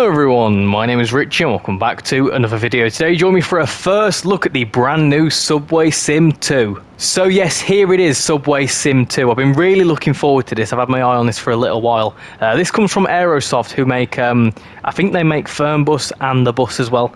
Hello everyone, my name is Richie and welcome back to another video. Today join me for a first look at the brand new SubwaySim 2. So yes, here it is, SubwaySim 2. I've been really looking forward to this. I've had my eye on this for a little while. This comes from Aerosoft, who make, I think they make Fehrbus and the bus as well.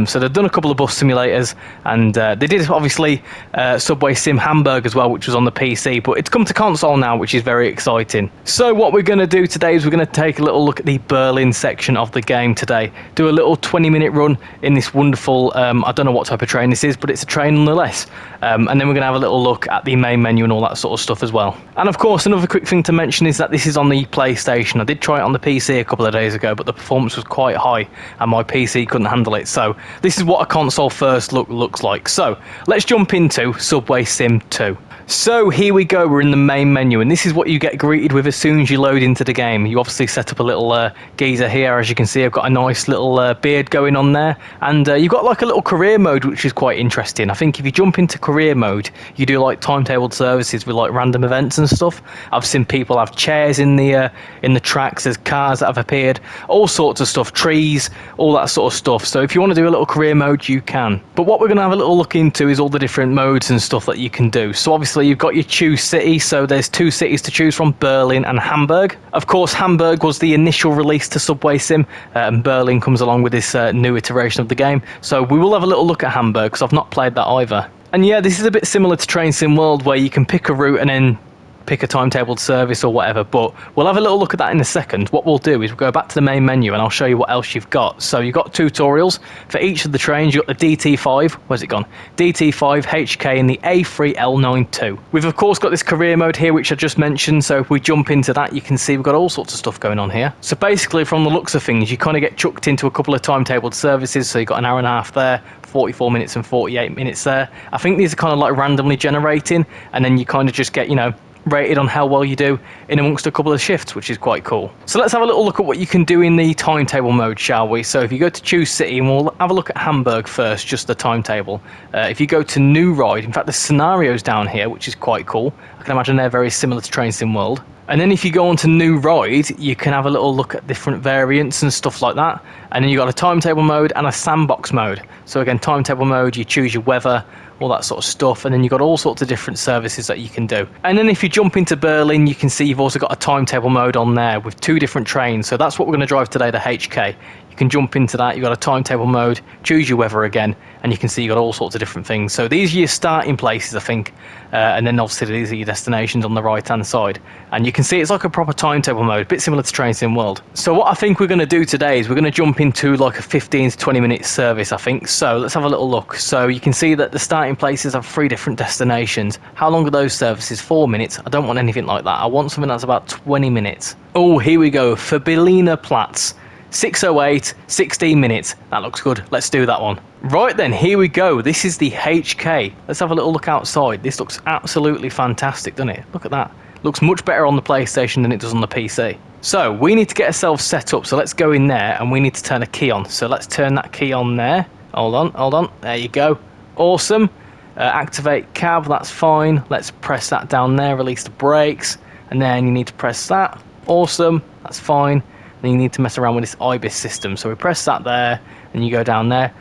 So they've done a couple of bus simulators, and they did obviously SubwaySim Hamburg as well, which was on the PC, but it's come to console now, which is very exciting. So what we're going to do today is we're going to take a little look at the Berlin section of the game today. Do a little 20-minute run in this wonderful, I don't know what type of train this is, but it's a train nonetheless. And then we're going to have a little look at the main menu and all that sort of stuff as well. And of course, another quick thing to mention is that this is on the PlayStation. I did try it on the PC a couple of days ago, but the performance was quite high and my PC couldn't handle it. So this is what a console first look looks like. So let's jump into SubwaySim 2. So here we go, we're in the main menu, and this is what you get greeted with as soon as you load into the game. You obviously set up a little geezer here. As you can see, I've got a nice little beard going on there, and you've got like a little career mode, which is quite interesting. I think if you jump into career mode, you do like timetabled services with like random events and stuff. I've seen people have chairs in the tracks, there's cars that have appeared, all sorts of stuff, trees, all that sort of stuff. So if you want to do a little career mode, you can. But what we're going to have a little look into is all the different modes and stuff that you can do. So obviously you've got your choose city, so there's two cities to choose from, Berlin and Hamburg. Of course, Hamburg was the initial release to SubwaySim, and Berlin comes along with this new iteration of the game. So we will have a little look at Hamburg, because I've not played that either. And yeah, this is a bit similar to Train Sim World, where you can pick a route and then pick a timetabled service or whatever, but we'll have a little look at that in a second. What we'll do is we'll go back to the main menu and I'll show you what else you've got. So you've got tutorials for each of the trains. You've got the DT5, where's it gone? DT5, HK and the A3L92. We've of course got this career mode here, which I just mentioned, so if we jump into that, you can see we've got all sorts of stuff going on here. So basically, from the looks of things, you kind of get chucked into a couple of timetabled services, so you've got an hour and a half there, 44 minutes and 48 minutes there. I think these are kind of like randomly generating, and then you kind of just get, you know, rated on how well you do in amongst a couple of shifts, which is quite cool. So let's have a little look at what you can do in the timetable mode, shall we? So if you go to choose city, and we'll have a look at Hamburg first, just the timetable. If you go to new ride, in fact there's scenarios down here, which is quite cool. I can imagine they're very similar to Train Sim World. And then if you go on to new ride, you can have a little look at different variants and stuff like that. And then you've got a timetable mode and a sandbox mode. So again, timetable mode, you choose your weather, all that sort of stuff, and then you've got all sorts of different services that you can do. And then if you jump into Berlin, you can see you've also got a timetable mode on there with two different trains. So that's what we're going to drive today, the HK. You can jump into that, you've got a timetable mode, choose your weather again, and you can see you've got all sorts of different things. So these are your starting places, I think, and then obviously these are your destinations on the right hand side. And you can see it's like a proper timetable mode, a bit similar to Train Sim World. So what I think we're going to do today is we're going to jump into like a 15 to 20 minute service, I think. So let's have a little look. So you can see that the starting places have 3 different destinations. How long are those services? 4 minutes. I don't want anything like that. I want something that's about 20 minutes. Oh, here we go. Fehrbelliner Platz. 6:08, 16 minutes. That looks good. Let's do that one. Right then, here we go. This is the HK. Let's have a little look outside. This looks absolutely fantastic, doesn't it? Look at that. Looks much better on the PlayStation than it does on the PC. So we need to get ourselves set up. So let's go in there and we need to turn a key on. So let's turn that key on there. Hold on. There you go. Awesome. Activate cab. That's fine. Let's press that down there. Release the brakes. And then you need to press that. Awesome. That's fine. Then you need to mess around with this IBIS system. So we press that there, and you go down there.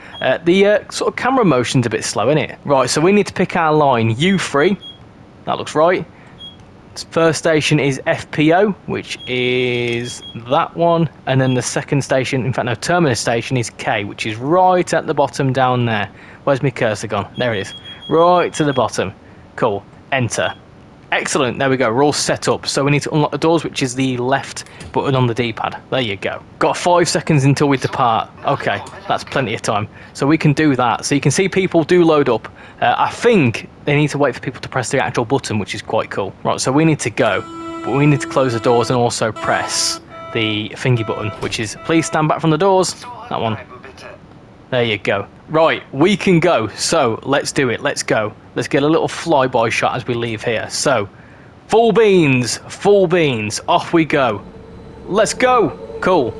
The sort of camera motion's a bit slow, isn't it? Right, so we need to pick our line U3. That looks right. First station is FPO, which is that one. And then the second station, in fact, no, terminus station is K, which is right at the bottom down there. Where's my cursor gone? There it is. Right to the bottom. Cool. Enter. Excellent, there we go, we're all set up. So we need to unlock the doors, which is the left button on the D-pad. There you go. Got 5 seconds until we depart. Okay, that's plenty of time. So we can do that. So you can see people do load up. I think they need to wait for people to press the actual button, which is quite cool. Right, so we need to go, but we need to close the doors and also press the thingy button, which is please stand back from the doors. That one. There you go. Right, we can go. So let's do it. Let's go. Let's get a little flyby shot as we leave here. So, full beans, off we go. Let's go. Cool.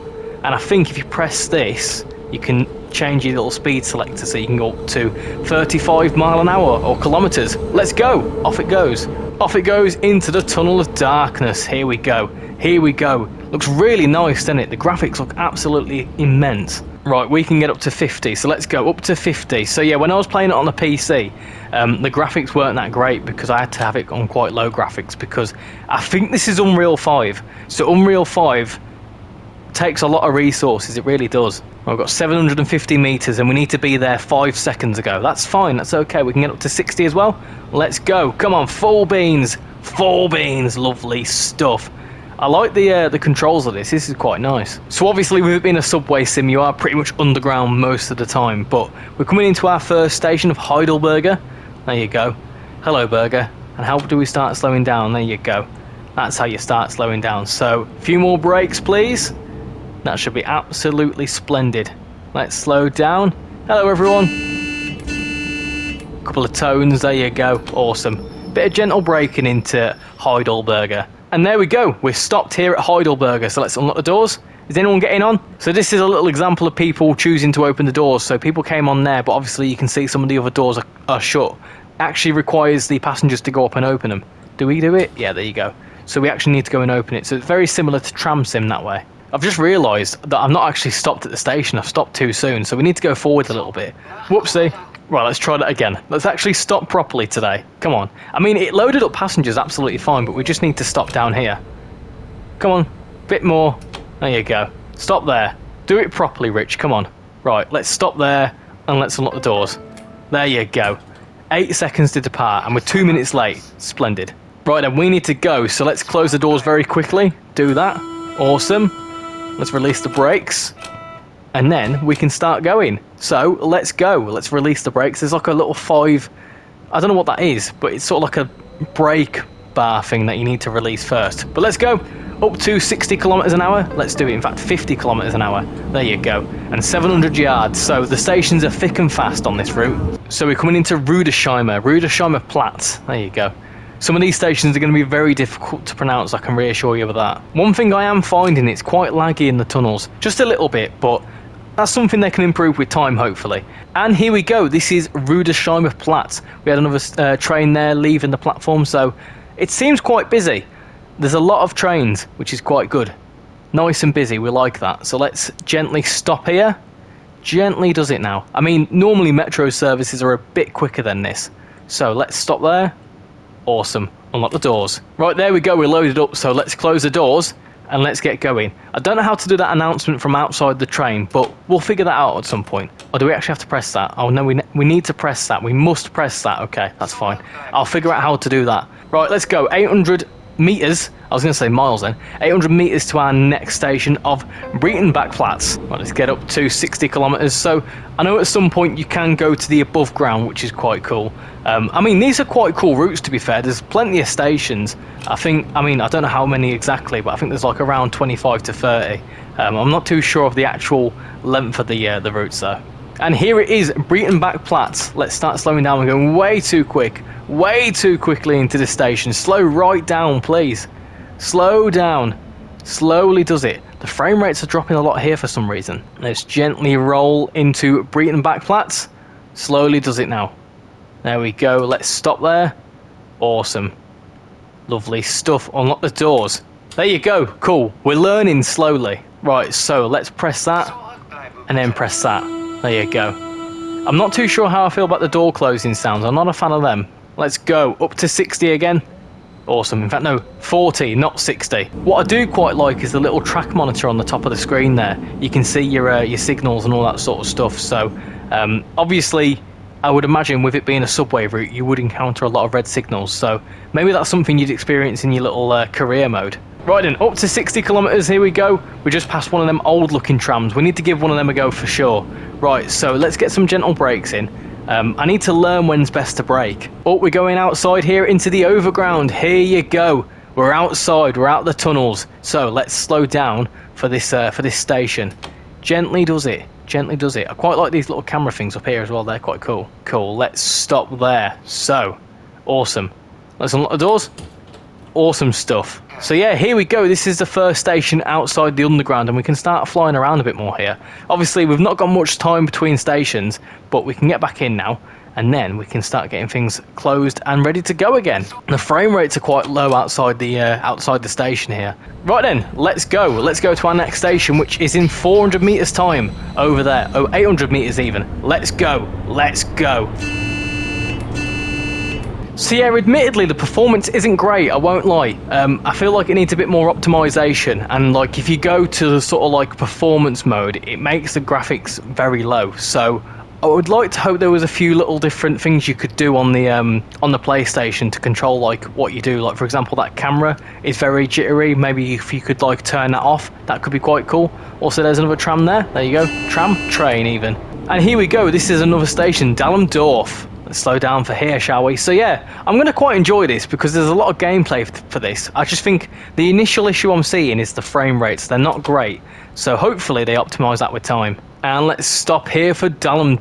And I think if you press this, you can change your little speed selector so you can go up to 35 mile an hour or kilometers. Let's go. Off it goes. Off it goes into the tunnel of darkness. Here we go. Here we go. Looks really nice, doesn't it? The graphics look absolutely immense. Right, we can get up to 50, so let's go up to 50. So yeah, when I was playing it on the PC, the graphics weren't that great because I had to have it on quite low graphics because I think this is Unreal 5. So Unreal 5 takes a lot of resources, it really does. I've got 750 meters and we need to be there 5 seconds ago. That's fine, that's okay. We can get up to 60 as well. Let's go. Come on, full beans. Full beans, lovely stuff. I like the controls of this. This is quite nice. So obviously with it being a subway sim, you are pretty much underground most of the time, but we're coming into our first station of Heidelberger. There you go. Hello, Burger. And how do we start slowing down? There you go. That's how you start slowing down. So a few more brakes, please. That should be absolutely splendid. Let's slow down. Hello, everyone. Couple of tones. There you go. Awesome. Bit of gentle braking into Heidelberger. And there we go, we're stopped here at Heidelberger, so let's unlock the doors. Is anyone getting on? So this is a little example of people choosing to open the doors. So people came on there, but obviously you can see some of the other doors are shut. It actually requires the passengers to go up and open them. Do we do it? Yeah, there you go. So we actually need to go and open it. So it's very similar to Tram Sim that way. I've just realised that I'm not actually stopped at the station, I've stopped too soon, so we need to go forward a little bit. Whoopsie. Right, let's try that again. Let's actually stop properly today. Come on. I mean, it loaded up passengers absolutely fine, but we just need to stop down here. Come on. Bit more. There you go. Stop there. Do it properly, Rich. Come on. Right, let's stop there and let's unlock the doors. There you go. 8 seconds to depart and we're 2 minutes late. Splendid. Right, then we need to go, so let's close the doors very quickly. Do that. Awesome. Let's release the brakes. And then we can start going. So let's go. Let's release the brakes. There's like a little 5, I don't know what that is, but it's sort of like a brake bar thing that you need to release first. But let's go up to 60 kilometers an hour. Let's do it, in fact, 50 kilometers an hour. There you go. And 700 yards. So the stations are thick and fast on this route. So we're coming into Rudesheimer Platz. There you go. Some of these stations are going to be very difficult to pronounce, I can reassure you of that. One thing I am finding, it's quite laggy in the tunnels. Just a little bit, but that's something they can improve with time, hopefully. And here we go. This is Rudesheimer Platz. We had another train there leaving the platform, so it seems quite busy. There's a lot of trains, which is quite good. Nice and busy, we like that. So let's gently stop here. Gently does it now. I mean, normally metro services are a bit quicker than this. So let's stop there. Awesome. Unlock the doors. Right, there we go. We're loaded up, so let's close the doors. And let's get going. I don't know how to do that announcement from outside the train, but we'll figure that out at some point. Or do we actually have to press that? Oh no, we need to press that. We must press that. Okay, that's fine. I'll figure out how to do that. Right, let's go. 800 meters. I was going to say miles then. 800 meters to our next station of Platz. Right, let's get up to 60 kilometers. So I know at some point you can go to the above ground, which is quite cool. I mean, these are quite cool routes, to be fair. There's plenty of stations. I don't know how many exactly, but I think there's like around 25 to 30. I'm not too sure of the actual length of the routes though. And here it is, Platz. Let's start slowing down. We're going way too quickly into the station. Slow right down, please. Slow down. Slowly does it. The frame rates are dropping a lot here for some reason. Let's gently roll into Platz. Slowly does it now. There we go. Let's stop there. Awesome. Lovely stuff. Unlock the doors. There you go. Cool. We're learning slowly. Right, so let's press that and then press that. There you go. I'm not too sure how I feel about the door closing sounds. I'm not a fan of them. Let's go up to 60 again. Awesome. In fact, no, 40, not 60. What I do quite like is the little track monitor on the top of the screen there. You can see your signals and all that sort of stuff. So obviously, I would imagine with it being a subway route, you would encounter a lot of red signals. So maybe that's something you'd experience in your little career mode. Right then, up to 60 kilometers, here we go. We just passed one of them old looking trams. We need to give one of them a go for sure. Right, so let's get some gentle brakes in. I need to learn when's best to brake. Oh, we're going outside here into the overground. Here you go. We're outside, we're out the tunnels. So let's slow down for this station. Gently does it. Gently does it. I quite like these little camera things up here as well. They're quite cool. Cool. Let's stop there. So, awesome. Let's unlock the doors. Awesome stuff. So yeah, here we go. This is the first station outside the underground, and we can start flying around a bit more here. Obviously, we've not got much time between stations, but we can get back in now, and then we can start getting things closed and ready to go again. The frame rates are quite low outside the station here. Right then, let's go. Let's go to our next station, which is in 400 meters time over there. Oh, 800 meters even. Let's go. Let's go. So yeah, admittedly the performance isn't great, I won't lie. I feel like it needs a bit more optimization, and like if you go to the sort of like performance mode, it makes the graphics very low. So I would like to hope there was a few little different things you could do on the PlayStation to control like what you do. Like for example, that camera is very jittery. Maybe if you could like turn that off, that could be quite cool. Also, there's another tram there. There you go, train even. And here we go. This is another station, Dahlem. Let's slow down for here, shall we? So yeah, I'm going to quite enjoy this because there's a lot of gameplay for this. I just think the initial issue I'm seeing is the frame rates. They're not great. So hopefully they optimise that with time. And let's stop here for Dahlem.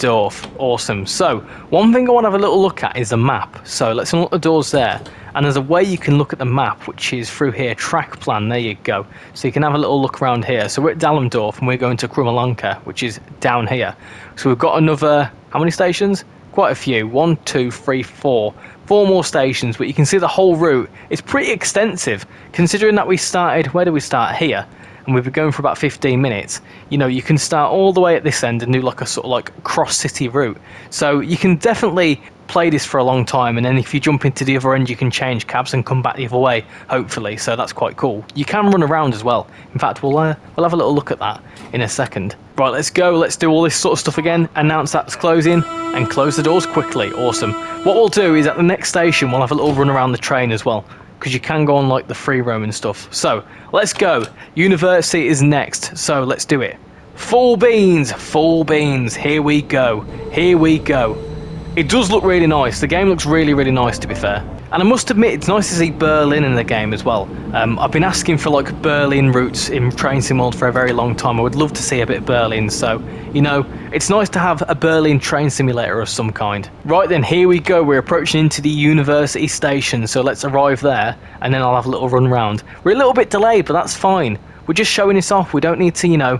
Awesome. So one thing I want to have a little look at is the map. So let's unlock the doors there. And there's a way you can look at the map, which is through here, track plan. There you go. So you can have a little look around here. So we're at Dahlem and we're going to Krumme, Lanke, which is down here. So we've got another, how many stations? Quite a few. 1, 2, 3, 4 more stations, but you can see the whole route. It's pretty extensive considering that we started, where did we start? Here, and we've been going for about 15 minutes. You know, you can start all the way at this end and do like a sort of like cross city route, so you can definitely play this for a long time, and then if you jump into the other end you can change cabs and come back the other way, hopefully. So that's quite cool. You can run around as well. In fact, we'll have a little look at that in a second. Right, let's go. Let's do all this sort of stuff again. Announce that's closing and close the doors quickly. Awesome. What we'll do is at the next station we'll have a little run around the train as well, because you can go on like the free roam and stuff. So let's go. University is next, so let's do it. Full beans. Here we go. It does look really nice. The game looks really, really nice, to be fair. And I must admit, it's nice to see Berlin in the game as well. I've been asking for like Berlin routes in Train Sim World for a very long time. I would love to see a bit of Berlin. So, you know, it's nice to have a Berlin train simulator of some kind. Right then, here we go. We're approaching into the University station. So let's arrive there and then I'll have a little run round. We're a little bit delayed, but that's fine. We're just showing this off. We don't need to, you know,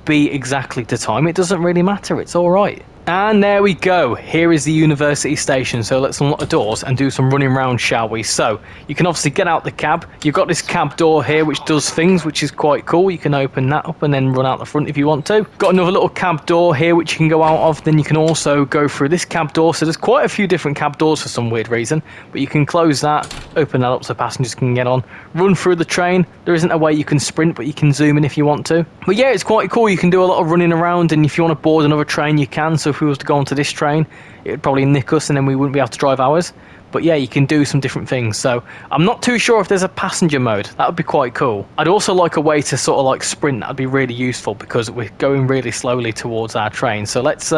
be exactly to time. It doesn't really matter. It's all right. And there we go. Here is the University station. So let's unlock the doors and do some running around, shall we? So you can obviously get out the cab. You've got this cab door here which does things, which is quite cool. You can open that up and then run out the front if you want to. Got another little cab door here which you can go out of. Then you can also go through this cab door. So there's quite a few different cab doors for some weird reason, but you can close that, open that up so passengers can get on, run through the train. There isn't a way you can sprint, but you can zoom in if you want to. But yeah, it's quite cool. You can do a lot of running around, and if you want to board another train you can. So if we was to go onto this train, it would probably nick us and then we wouldn't be able to drive ours. But yeah, you can do some different things. So I'm not too sure if there's a passenger mode. That would be quite cool. I'd also like a way to sort of like sprint. That would be really useful because we're going really slowly towards our train. So let's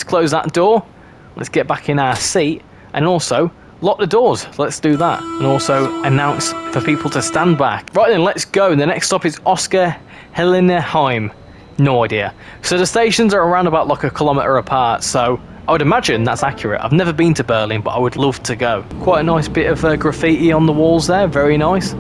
close that door. Let's get back in our seat and also lock the doors. Let's do that. And also announce for people to stand back. Right then, let's go. The next stop is Oscar Hellenheim. No idea. So the stations are around about like a kilometre apart, so I would imagine that's accurate. I've never been to Berlin, but I would love to go. Quite a nice bit of graffiti on the walls there. Very nice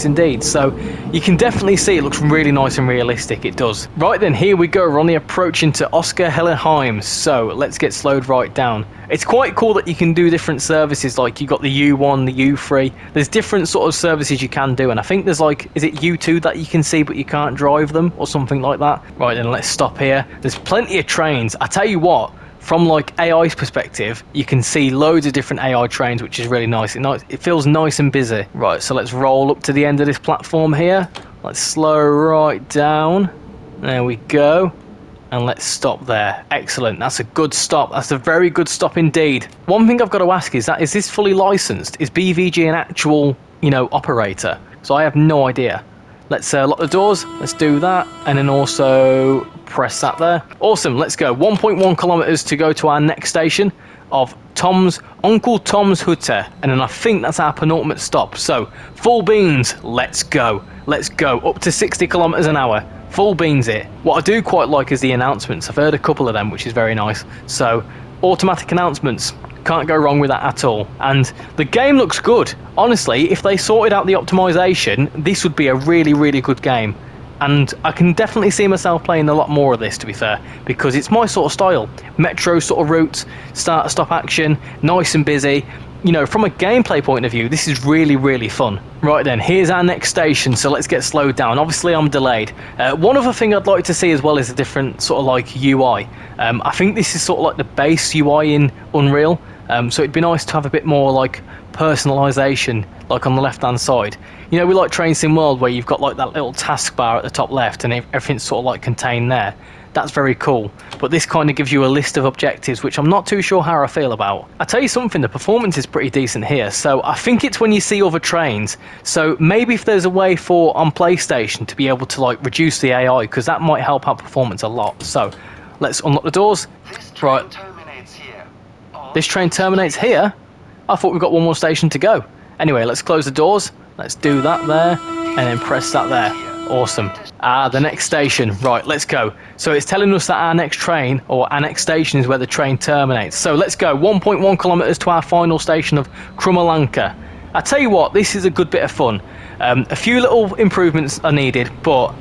indeed. So you can definitely see it looks really nice and realistic. It does. Right then, here we go. We're on the approach into Oscar Hellenheim. So let's get slowed right down. It's quite cool that you can do different services, like you got the U1, the U3. There's different sort of services you can do, and I think there's like, is it U2 that you can see but you can't drive them or something like that? Right then, let's stop here. There's plenty of trains. I tell you what, from like AI's perspective, you can see loads of different AI trains, which is really nice. It feels nice and busy. Right, so let's roll up to the end of this platform here. Let's slow right down. There we go. And let's stop there. Excellent. That's a good stop. That's a very good stop indeed. One thing I've got to ask is this fully licensed? Is BVG an actual, you know, operator? So I have no idea. Let's lock the doors. Let's do that. And then also press that there. Awesome. Let's go. 1.1 kilometers to go to our next station of Uncle Tom's Hütte. And then I think that's our penultimate stop. So full beans. Let's go. Let's go. Up to 60 kilometers an hour. Full beans it. What I do quite like is the announcements. I've heard a couple of them, which is very nice. So automatic announcements. Can't go wrong with that at all. And the game looks good. Honestly, if they sorted out the optimization, this would be a really, really good game. And I can definitely see myself playing a lot more of this, to be fair, because it's my sort of style. Metro sort of routes, start-stop action, nice and busy. You know, from a gameplay point of view, this is really, really fun. Right then, here's our next station, so let's get slowed down. Obviously, I'm delayed. One other thing I'd like to see as well is a different sort of like UI. I think this is sort of like the base UI in Unreal, so it'd be nice to have a bit more like personalization, like on the left-hand side. You know, we like Train Sim World where you've got like that little taskbar at the top left and everything's sort of like contained there. That's very cool, but this kind of gives you a list of objectives, which I'm not too sure how I feel about. I tell you something, the performance is pretty decent here, so I think it's when you see other trains. So maybe if there's a way for on PlayStation to be able to like reduce the AI, because that might help out performance a lot. So let's unlock the doors. Right, this train terminates here. I thought we've got one more station to go. Anyway, let's close the doors. Let's do that there, and then press that there. Awesome. The next station. Right, let's go. So it's telling us that our next train, or our next station, is where the train terminates. So let's go. 1.1 kilometers to our final station of Krumme, Lanke. I tell you what, this is a good bit of fun. A few little improvements are needed, but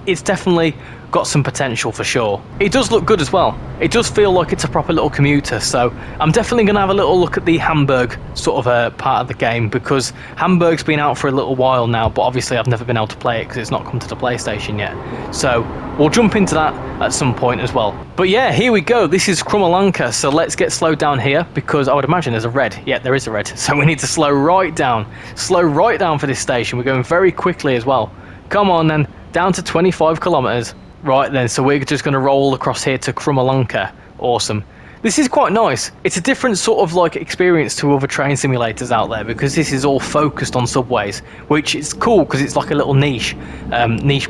it's definitely got some potential for sure. It does look good as well. It does feel like it's a proper little commuter, so I'm definitely going to have a little look at the Hamburg sort of part of the game, because Hamburg's been out for a little while now, but obviously I've never been able to play it because it's not come to the PlayStation yet. So we'll jump into that at some point as well. But yeah, here we go. This is Krumme, Lanke, so let's get slowed down here, because I would imagine there's a red. Yeah, there is a red. So we need to slow right down. Slow right down for this station. We're going very quickly as well. Come on then, down to 25 kilometers. Right then, so we're just going to roll across here to Krumme, Lanke. Awesome. This is quite nice. It's a different sort of like experience to other train simulators out there, because this is all focused on subways, which is cool because it's like a little niche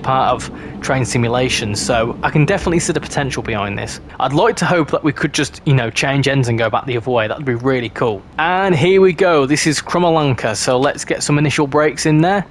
part of train simulation. So I can definitely see the potential behind this. I'd like to hope that we could just, you know, change ends and go back the other way. That'd be really cool. And here we go. This is Krumme, Lanke. So let's get some initial brakes in there.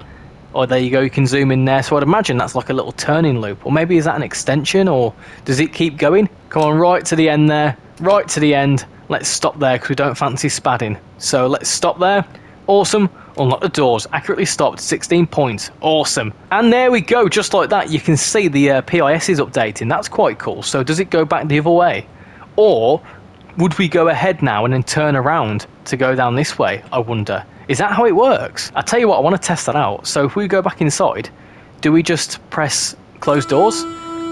Oh, there you go, you can zoom in there. So I'd imagine that's like a little turning loop. Or maybe is that an extension, or does it keep going? Come on, right to the end there. Right to the end. Let's stop there because we don't fancy spadding. So let's stop there. Awesome. Unlock the doors. Accurately stopped. 16 points. Awesome. And there we go. Just like that, you can see the PIS is updating. That's quite cool. So does it go back the other way? Or would we go ahead now and then turn around to go down this way, I wonder? Is that how it works? I tell you what, I want to test that out. So if we go back inside, do we just press close doors?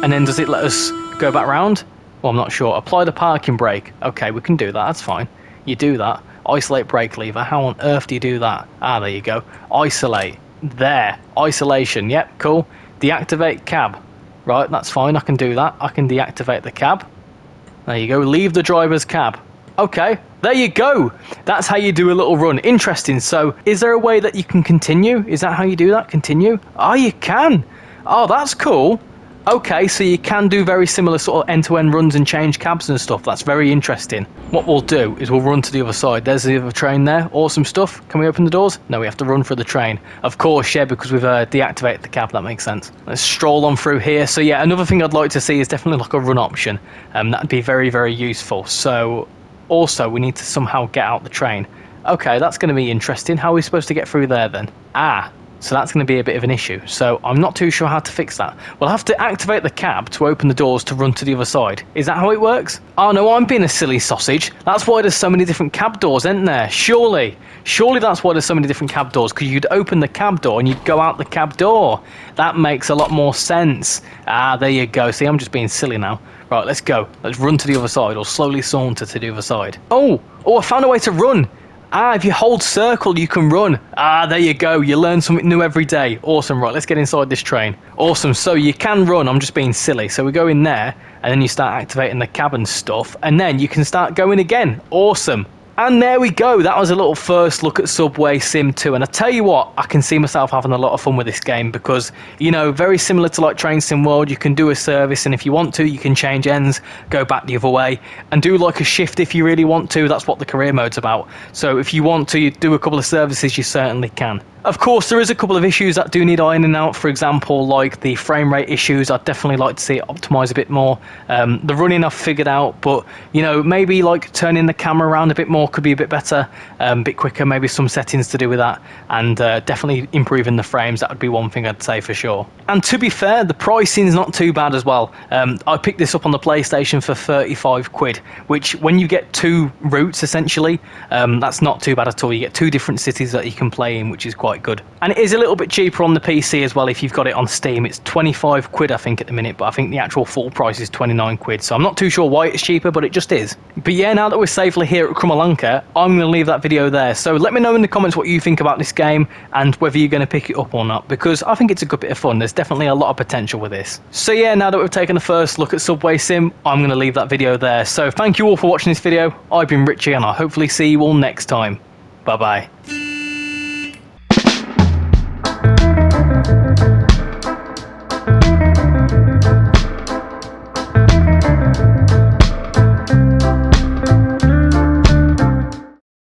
And then does it let us go back round? Well, I'm not sure. Apply the parking brake. Okay, we can do that. That's fine. You do that. Isolate brake lever. How on earth do you do that? Ah, there you go. Isolate. There. Isolation. Yep, cool. Deactivate cab. Right, that's fine. I can do that. I can deactivate the cab. There you go. Leave the driver's cab. Okay, there you go. That's how you do a little run. Interesting. So is there a way that you can continue? Is that how you do that? Continue? Oh, you can. Oh, that's cool. Okay, so you can do very similar sort of end-to-end runs and change cabs and stuff. That's very interesting. What we'll do is we'll run to the other side. There's the other train there. Awesome stuff. Can we open the doors? No, we have to run for the train. Of course, yeah, because we've deactivated the cab. That makes sense. Let's stroll on through here. So yeah, another thing I'd like to see is definitely like a run option. That'd be very, very useful. So also, we need to somehow get out the train. Okay, that's going to be interesting. How are we supposed to get through there then? So that's going to be a bit of an issue. So I'm not too sure how to fix that. We'll have to activate the cab to open the doors to run to the other side. Is that how it works? Oh no, I'm being a silly sausage. That's why there's so many different cab doors, isn't there? Surely that's why there's so many different cab doors, because you'd open the cab door and you'd go out the cab door. That makes a lot more sense. There you go. See, I'm just being silly now. Right, let's go. Let's run to the other side, or slowly saunter to the other side. Oh, I found a way to run. If you hold circle, you can run. There you go. You learn something new every day. Awesome. Right, let's get inside this train. Awesome. So you can run. I'm just being silly. So we go in there, and then you start activating the cab and stuff, and then you can start going again. Awesome. And there we go. That was a little first look at SubwaySim 2. And I tell you what, I can see myself having a lot of fun with this game because, you know, very similar to like Train Sim World, you can do a service, and if you want to, you can change ends, go back the other way, and do like a shift if you really want to. That's what the career mode's about. So if you want to do a couple of services, you certainly can. Of course, there is a couple of issues that do need ironing out. For example, like the frame rate issues, I'd definitely like to see it optimize a bit more. The running I've figured out, but you know, maybe like turning the camera around a bit more could be a bit better, a bit quicker, maybe some settings to do with that, and definitely improving the frames. That would be one thing I'd say for sure. And to be fair, the pricing is not too bad as well. I picked this up on the PlayStation for 35 quid, which when you get two routes essentially, that's not too bad at all. You get two different cities that you can play in, which is quite good. And it is a little bit cheaper on the PC as well if you've got it on Steam. It's 25 quid I think at the minute, but I think the actual full price is 29 quid, so I'm not too sure why it's cheaper, but it just is. But yeah, now that we're safely here at Krumme, Lanke, I'm going to leave that video there. So let me know in the comments what you think about this game and whether you're going to pick it up or not, because I think it's a good bit of fun. There's definitely a lot of potential with this. So yeah, now that we've taken a first look at SubwaySim, I'm going to leave that video there. So thank you all for watching this video. I've been Richie, and I'll hopefully see you all next time. Bye bye.